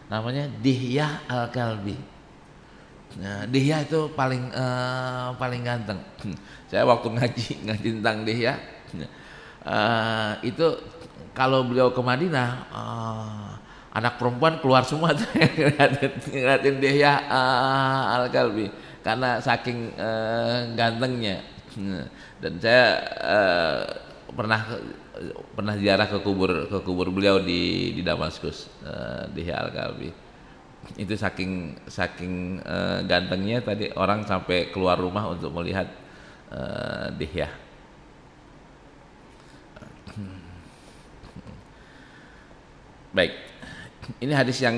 Namanya Dihyah Al-Kalbi. Nah, Dihyah itu paling ganteng. Saya waktu ngaji tentang Dihyah, itu kalau beliau ke Madinah, anak perempuan keluar semua tuh ngeliatin Dihyah Al-Kalbi karena saking gantengnya. Dan saya pernah pernah ziarah ke kubur beliau di Damaskus, Dihya Al-Kalbi. Itu saking gantengnya tadi orang sampai keluar rumah untuk melihat Dihya. Baik, ini hadis yang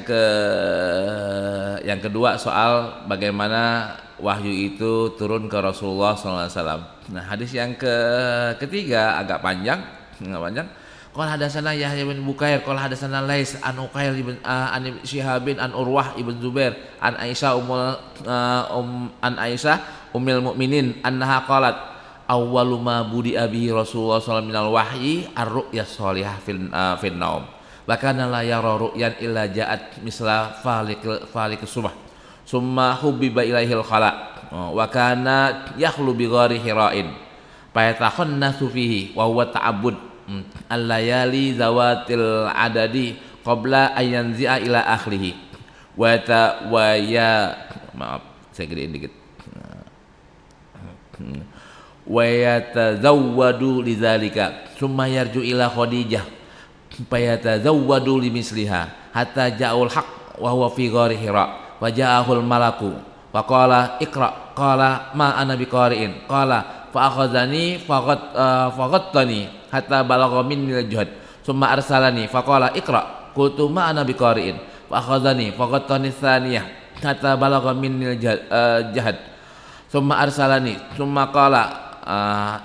kedua soal bagaimana wahyu itu turun ke Rasulullah SAW. Nah, hadis yang ketiga agak panjang. Qala hadatsana Yahya bin Bukair qala hadatsana Lais an Uqail bin an Syihabin an Urwah ibn Zubair an Aisyah an Aisyah ummul mukminin annaha qalat awwalu ma budi bihi Rasulullah sallallahu minal wahyi ar-ru'ya shalihah fil naum wa kana la yara ru'yan illa ja'at misla faliq subh summa hubbiba ilaihil khala wa kana yakhlu bi ghari hira'in fa yatakhannasu fihi wa huwa ta'abbud al-layali zawatil adadi qabla ayanzi'a ila akhlihi maaf saya gedein dikit wa yatazawwadu lidzalika summa yarju ila Khadijah fayatazawwadu limisliha hatta ja'ul haqq wa huwa fi ghari hira wa ja'ahul malaku wa qala iqra qala ma ana biqari'in qala fa akhadhani faghattani hatta balagha minni al-juhd summa arsalani faqala iqra qultu ma ana biqari'in fa akhadhani faghattani tsaniyah hatta balagha minni al-jahd summa arsalani summa qala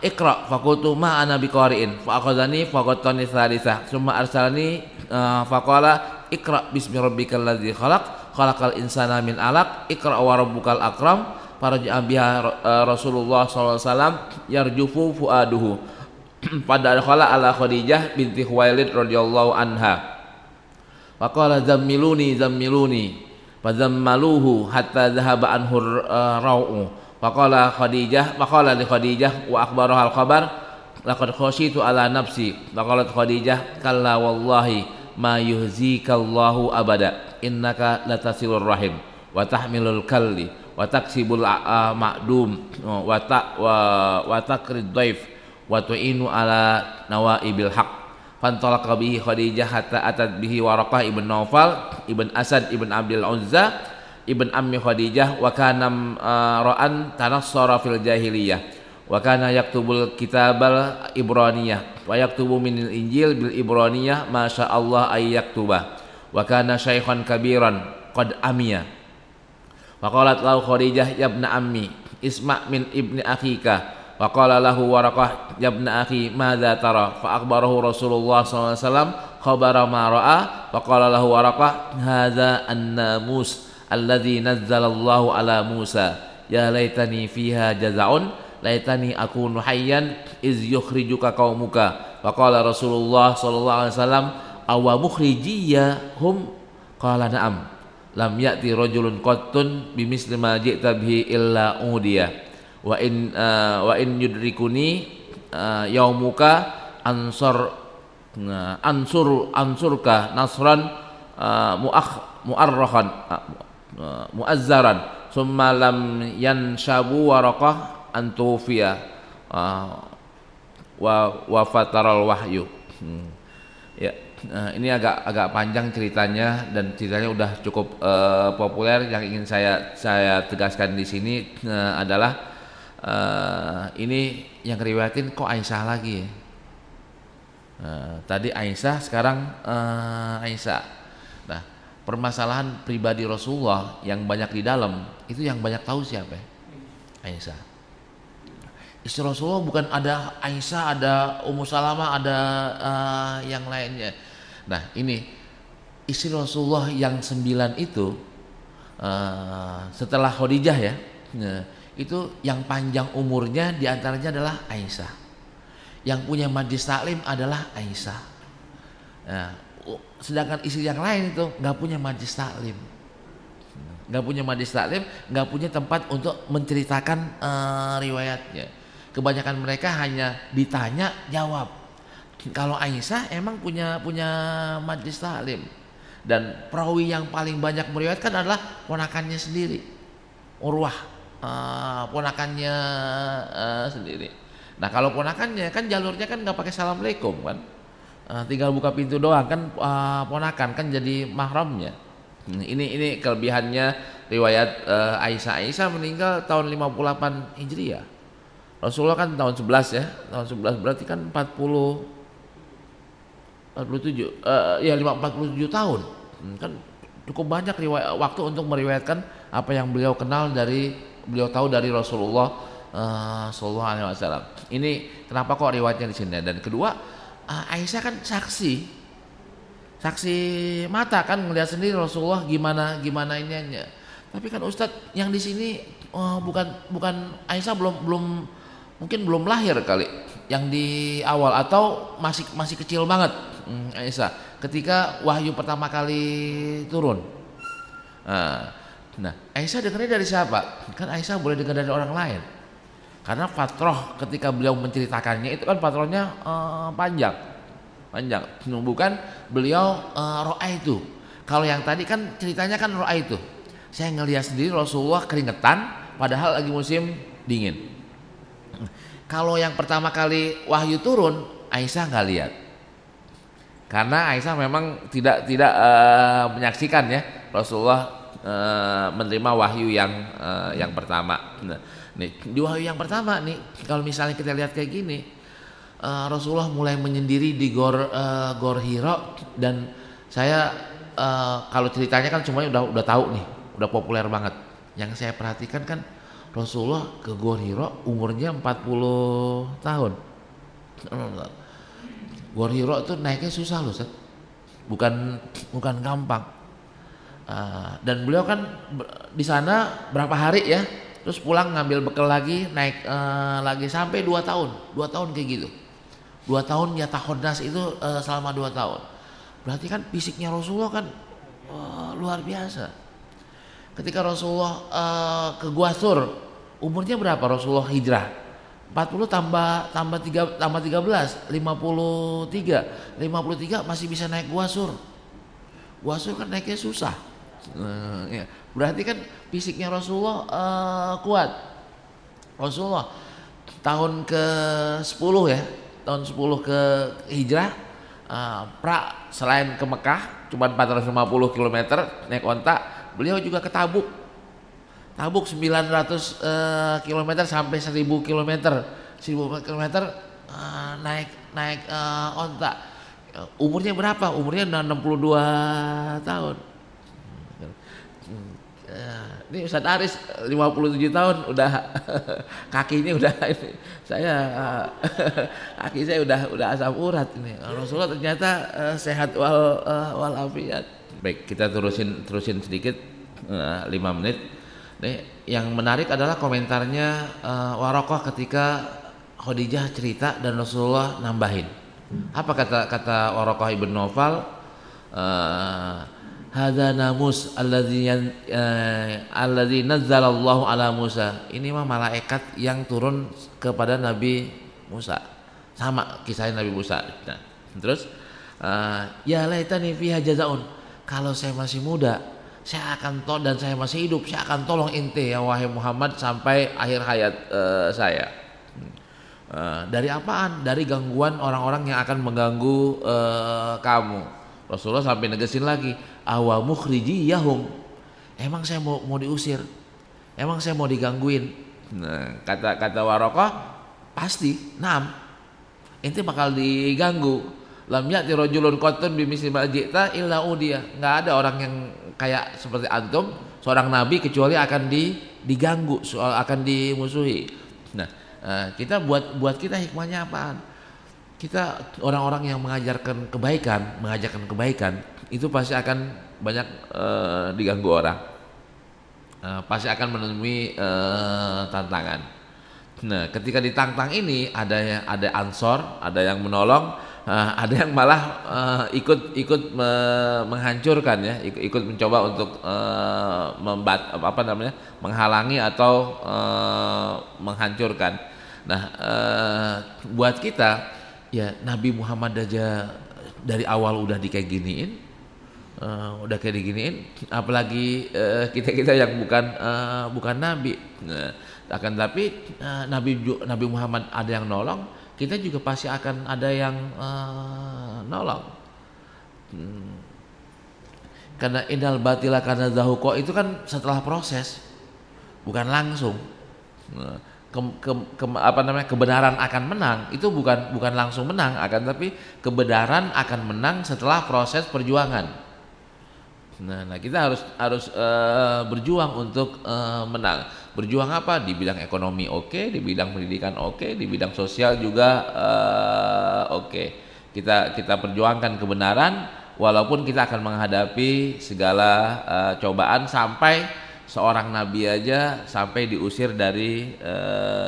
iqra faqultu ma ana biqari'in fa akhadhani faghattani tsalisah summa arsalani faqala iqra bismi rabbikal ladzi khalaqal insana min 'alaq iqra wa rabbukal akram faraja'a biha Rasulullah sallallahu alaihi wasallam yarjufu fuaduhu pada khala ala Khadijah binti Khuwailid radhiyallahu anha wa qala zammiluni fazammaluhu hatta dhahaba anhu rau'u wa qala li Khadijah wa akhbaraha al-khabar laqad khashitu ala nafsi wa qalat Khadijah kalla wallahi ma yuhzikallahu abada innaka latasilur rahim wa tahmilul kalli wa taksibul ma'dum wa takrid dhaif wa tu'inu ala nawaibil haq fantalaqa bihi Khadijah hatta atat bihi Waraqah ibn Naufal ibn Asad ibn Abdul Uzza ibn ammi Khadijah wa kana ra'an tanassara fil jahiliyah wa kana yaktubul kitabal ibraniyah wa yaktubu minal injil bil ibraniyah ma sya Allah ay yaktuba wa kana syaikhan kabiran qad amiya wa qalat lahu Khadijah ya ibna ammi isma' min ibni akhika wa qala lahu Waraqah ya ibna akhi madza tara fa akhbarahu Rasulullah sallallahu alaihi wasallam khabara ma ra'a wa qala lahu Waraqah hadza an-namus alladzi nazzalallahu ala Musa ya laitani fiha jaza'un laitani akunu hayyan iz yukhrijuka qaumuka wa qala Rasulullah sallallahu alaihi wasallam awa mukhrijiyya hum qala na'am lam ya'ti rajulun qattun bimisli ma ji'ta bihi illa udiya wa in yudrikuni yaumuka ansurka nasran mu'arrahan mu'azzaran summa lam yanshabu Waraqah antufiya wa fataral wahyu. Ya, ini agak panjang ceritanya dan ceritanya udah cukup populer. Yang ingin saya tegaskan di sini adalah ini yang riwayatin kok Aisyah lagi ya. Tadi Aisyah, sekarang Aisyah. Nah, permasalahan pribadi Rasulullah yang banyak di dalam itu yang banyak tahu siapa ya? Aisyah. Istri Rasulullah bukan ada Aisyah, ada Ummu Salamah, ada yang lainnya. Nah, ini istri Rasulullah yang 9 itu setelah Khadijah ya. Itu yang panjang umurnya diantaranya adalah Aisyah. Yang punya majlis taklim adalah Aisyah. Nah, sedangkan istri yang lain itu nggak punya majlis taklim, nggak punya tempat untuk menceritakan riwayatnya. Kebanyakan mereka hanya ditanya jawab. Kalau Aisyah emang punya majlis taklim, dan perawi yang paling banyak meriwayatkan adalah ponakannya sendiri, Urwah. Ponakannya sendiri. Nah kalau ponakannya kan jalurnya kan nggak pakai assalamualaikum kan. Tinggal buka pintu doang kan, ponakan kan jadi mahramnya. Ini kelebihannya riwayat Aisyah. Aisyah meninggal tahun 58 Hijriah. Rasulullah kan tahun 11 ya. Tahun 11 berarti kan 47 47 tahun. Kan cukup banyak riwayat waktu untuk meriwayatkan apa yang beliau kenal beliau tahu dari Rasulullah sallallahu alaihi wasallam. Ini kenapa kok riwayatnya di sini. Dan kedua, Aisyah kan saksi mata kan melihat sendiri Rasulullah gimana ininya. Tapi kan Ustadz yang di sini bukan Aisyah belum mungkin belum lahir kali yang di awal atau masih kecil banget Aisyah ketika wahyu pertama kali turun. Nah, Aisyah dengarnya dari siapa? Kan Aisyah boleh dengar dari orang lain. Karena fatroh ketika beliau menceritakannya itu kan fatrohnya panjang. Bukan beliau ro'a itu. Kalau yang tadi kan ceritanya kan ro'a itu. Saya ngelihat sendiri Rasulullah keringetan padahal lagi musim dingin. Kalau yang pertama kali wahyu turun, Aisyah nggak lihat. Karena Aisyah memang tidak menyaksikan ya Rasulullah menerima wahyu yang pertama. Nah, nih di wahyu yang pertama nih kalau misalnya kita lihat kayak gini, Rasulullah mulai menyendiri di Gor Hira dan saya kalau ceritanya kan semuanya udah tahu nih, udah populer banget. Yang saya perhatikan kan Rasulullah ke Gor Hira umurnya 40 tahun. Gor Hira tuh naiknya susah loh, Ustaz. Bukan gampang. Dan beliau kan di sana berapa hari ya, terus pulang ngambil bekal lagi, naik lagi sampai 2 tahun kayak gitu. 2 tahun ya tahunnas itu selama 2 tahun. Berarti kan fisiknya Rasulullah kan luar biasa. Ketika Rasulullah ke Gua Sur, umurnya berapa Rasulullah hijrah? 40 tambah 13, 53 masih bisa naik Gua Sur. Gua Sur kan naiknya susah. Ya. Berarti kan fisiknya Rasulullah kuat. Rasulullah tahun ke-10 ya, tahun 10 ke hijrah, selain ke Mekah cuma 450 km naik onta, beliau juga ke Tabuk 900 km sampai 1000 km naik onta. Umurnya berapa? Umurnya 62 tahun. Ini Ustadz Aris 57 tahun udah kakinya udah ini, kaki saya udah asam urat ini. Rasulullah ternyata sehat walafiat. Baik, kita terusin sedikit 5 menit. Nih, yang menarik adalah komentarnya Warokoh ketika Khadijah cerita dan Rasulullah nambahin. Apa kata Warokoh ibn Nawfal? Hadza namus alladzi nazzalallahu ala Musa. Ini mah malaikat yang turun kepada Nabi Musa. Sama kisahnya Nabi Musa. Nah, terus ya laitani fiha jazaun. Kalau saya masih muda, saya akan dan saya masih hidup, saya akan tolong ente ya wahai Muhammad sampai akhir hayat saya. Dari apaan? Dari gangguan orang-orang yang akan mengganggu kamu. Rasulullah sampai negesin lagi, awa mukhrijiyahum. Emang saya mau diusir? Emang saya mau digangguin? Nah, kata Warokoh, pasti, ente bakal diganggu. Lam ya'ti rajulun qattun bimisli ma ji'ta illa udiya. Enggak ada orang yang kayak seperti antum, seorang nabi kecuali akan diganggu, akan dimusuhi. Nah, kita buat kita hikmahnya apaan? Kita orang-orang yang mengajarkan kebaikan itu pasti akan banyak diganggu orang, pasti akan menemui tantangan. Nah, ketika ditantang ini ada ansor, ada yang menolong, ada yang malah ikut menghancurkan ya, ikut mencoba untuk menghalangi atau menghancurkan. Nah, buat kita ya Nabi Muhammad aja dari awal udah kayak giniin, apalagi kita yang bukan nabi. Akan tapi Nabi Muhammad ada yang nolong, kita juga pasti akan ada yang nolong. Karena innal batila kana zahuqa itu kan setelah proses, bukan langsung. Kebenaran akan menang itu bukan langsung menang, akan tapi kebenaran akan menang setelah proses perjuangan. Nah kita harus berjuang untuk menang. Berjuang apa? Di bidang ekonomi oke, di bidang pendidikan oke, di bidang sosial juga oke. Kita perjuangkan kebenaran walaupun kita akan menghadapi segala cobaan, sampai seorang nabi aja sampai diusir dari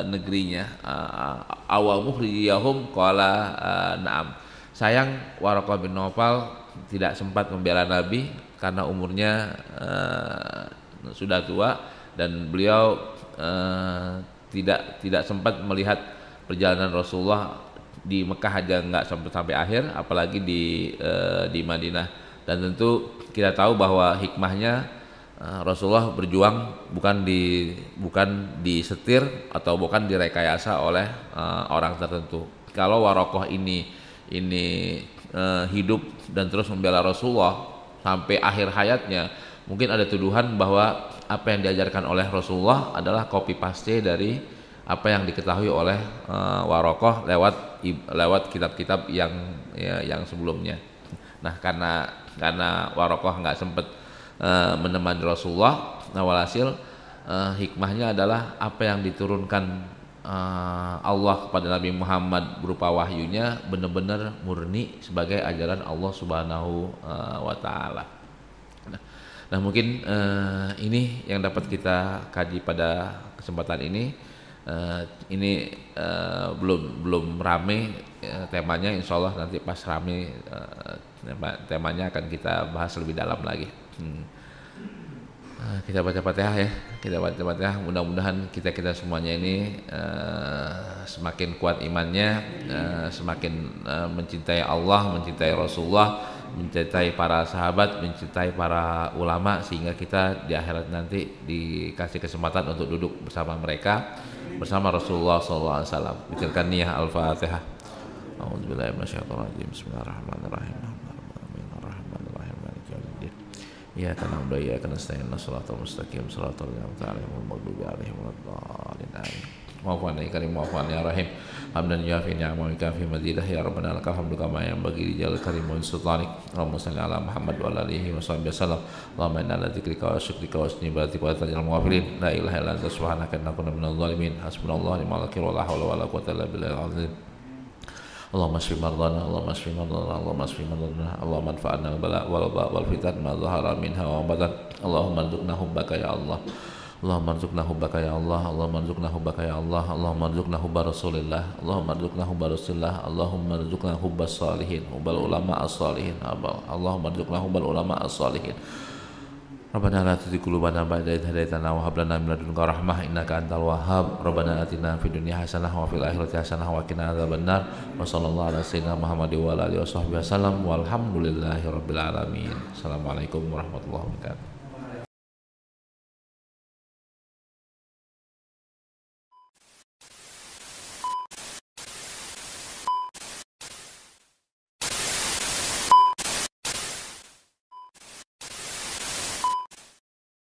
negerinya. Awal mukhrijiyahum qala na'am. Sayang Waraqah bin Naufal tidak sempat membela Nabi karena umurnya sudah tua, dan beliau tidak sempat melihat perjalanan Rasulullah di Mekah aja nggak sampai akhir, apalagi di Madinah. Dan tentu kita tahu bahwa hikmahnya Rasulullah berjuang bukan disetir atau bukan direkayasa oleh orang tertentu. Kalau Waraqah ini hidup dan terus membela Rasulullah sampai akhir hayatnya, mungkin ada tuduhan bahwa apa yang diajarkan oleh Rasulullah adalah copy paste dari apa yang diketahui oleh Waraqah lewat kitab-kitab yang sebelumnya. Nah karena Waraqah nggak sempat menemani Rasulullah, nah walhasil hikmahnya adalah apa yang diturunkan Allah kepada Nabi Muhammad berupa wahyunya benar-benar murni sebagai ajaran Allah Subhanahu wa taala. Nah mungkin ini yang dapat kita kaji pada kesempatan ini. Ini belum rame temanya, insya Allah nanti pas rame temanya akan kita bahas lebih dalam lagi. Kita baca Fatihah ya, mudah-mudahan kita semuanya ini semakin kuat imannya, semakin mencintai Allah, mencintai Rasulullah, mencintai para sahabat, mencintai para ulama, sehingga kita di akhirat nanti dikasih kesempatan untuk duduk bersama mereka, bersama Rasulullah SAW. Bikinkan niyah. Al-Fatihah. A'udzubillahi minasyaitonirrajim. Bismillahirrahmanirrahim. Iyyaka na'budu wa iyyaka nasta'in. Shiratal mustaqim. Shiratal ladzina an'amta 'alaihim ghairil maghdubi 'alaihim waladdallin. Amin. Wa'fu ya karim wa'fu ya rahim. Hamdan yafi ni'ama wa kafi mazidah ya rabbana lakal hamdu kama yanbaghi li jalali karim wa sultanik. Allahumma shalli ala Muhammad wa ala alihi wa sahbihi wasallam. Allahumma inna ala dzikrika wa syukrika wa husni ibadatika wa tajal mughafilin. La ilaha illa anta subhanaka inna kunna minadh dhalimin. Hasbunallahu wa ni'mal wakeel wa la haula wa la quwwata illa billahil azim. Allahumma shfi mardana, Allahumma shfi mardana, Allahumma shfi mardana, Allahumma anfa'na wal fitan ma dhahara minha wa batan. Allahumma rzuqna hubbaka ya Allah. Allahumma rzuqna hubbaka ya Allah. Allahumma rzuqna hubbaka ya Allah. Allahumma rzuqna hubba Rasulillah. Allahumma rzuqna hubba Rasulillah. Allahumma rzuqna hubbas salihin, hubbal ulama as-salihin. Allahumma rzuqna hubbal ulama as-salihin. Rabbana la tuzigh qulubana ba'da idh hadaytana wa hab lana min ladunka rahmah innaka antal wahhab. Rabbana atina fid dunya hasanah wa fil akhirati hasanah wa qina adzabannar. Wa sallallahu ala sayyidina Muhammad wa ala alihi washabbihi wasallam walhamdulillahi rabbil alamin. Assalamualaikum warahmatullahi wabarakatuh.